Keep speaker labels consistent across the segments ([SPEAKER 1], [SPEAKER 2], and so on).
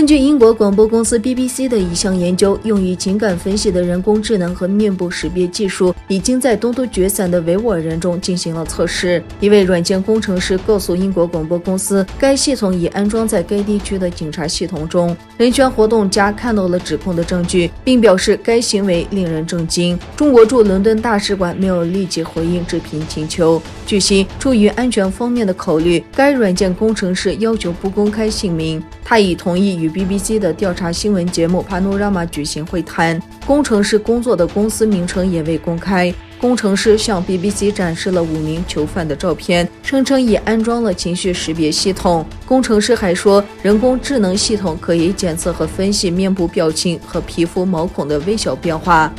[SPEAKER 1] 根据英国广播公司 BBC 的一项研究，用于情感分析的人工智能和面部识别技术已经在东突厥散的维吾尔人中进行了测试。一位软件工程师告诉英国广播公司，该系统已安装在该地区的警察系统中。人权活动家看到了指控的证据，并表示该行为令人震惊。中国驻伦敦大使馆没有立即回应置评请求。据悉，出于安全方面的考虑，该软件工程师要求不公开姓名。他已同意与 BBC 的调查新闻节目 Panorama 举行会谈，工程师工作的公司名称也未公开。工程师向 BBC 展示了5名囚犯的照片，声称已安装了情绪识别系统。工程师还说，人工智能系统可以检测和分析面部表情和皮肤毛孔的微小变化。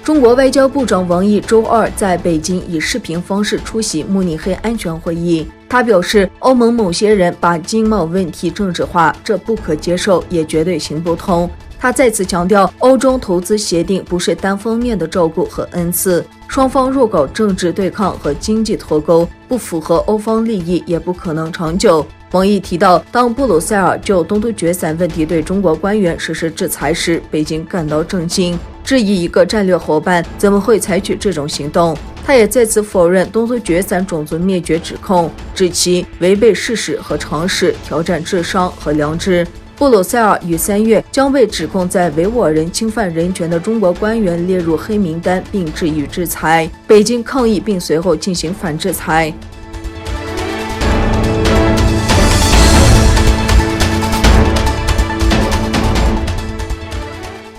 [SPEAKER 1] 中国外交部长王毅周二在北京以视频方式出席慕尼黑安全会议。他表示，欧盟某些人把经贸问题政治化，这不可接受，也绝对行不通。他再次强调，欧中投资协定不是单方面的照顾和恩赐，双方若搞政治对抗和经济脱钩，不符合欧方利益，也不可能长久。王毅提到，当布鲁塞尔就东突厥散问题对中国官员实施制裁时，北京感到震惊，质疑一个战略伙伴怎么会采取这种行动。他也再次否认东突厥散种族灭绝指控，指其违背事实和常识，挑战智商和良知。布鲁塞尔于3月将被指控在维吾尔人侵犯人权的中国官员列入黑名单，并置予制裁。北京抗议并随后进行反制裁。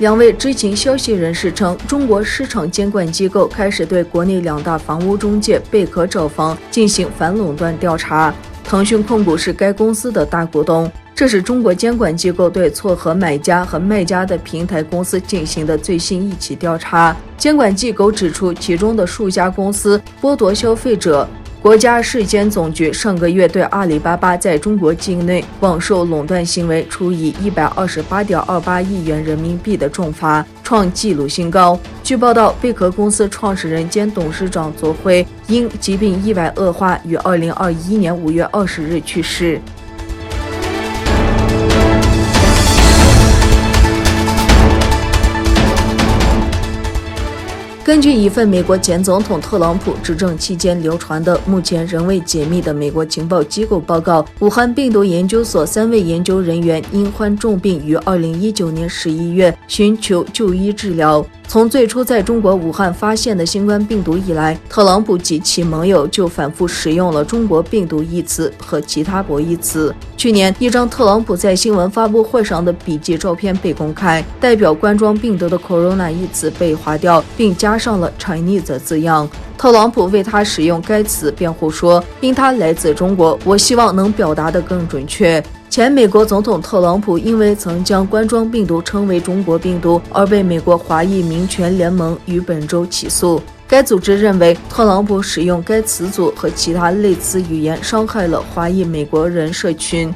[SPEAKER 1] 2位知情消息人士称，中国市场监管机构开始对国内2大房屋中介贝壳找房进行反垄断调查。腾讯控股是该公司的大股东，这是中国监管机构对撮合买家和卖家的平台公司进行的最新一起调查。监管机构指出，其中的数家公司剥夺消费者。国家市监总局上个月对阿里巴巴在中国境内网售垄断行为处以128.28亿元人民币的重罚，创纪录新高。据报道，贝壳公司创始人兼董事长左晖因疾病意外恶化，于2021年5月20日去世。根据一份美国前总统特朗普执政期间流传的、目前仍未解密的美国情报机构报告，武汉病毒研究所3位研究人员因患重病于2019年11月寻求就医治疗。从最初在中国武汉发现的新冠病毒以来，特朗普及其盟友就反复使用了中国病毒一词和其他博弈词。去年，一张特朗普在新闻发布会上的笔记照片被公开，代表冠状病毒的 corona 一词被划掉，并加上了 Chinese 字样。特朗普为他使用该词辩护说，因他来自中国，我希望能表达得更准确。前美国总统特朗普因为曾将冠状病毒称为中国病毒，而被美国华裔民权联盟于本周起诉。该组织认为，特朗普使用该词组和其他类似语言伤害了华裔美国人社群。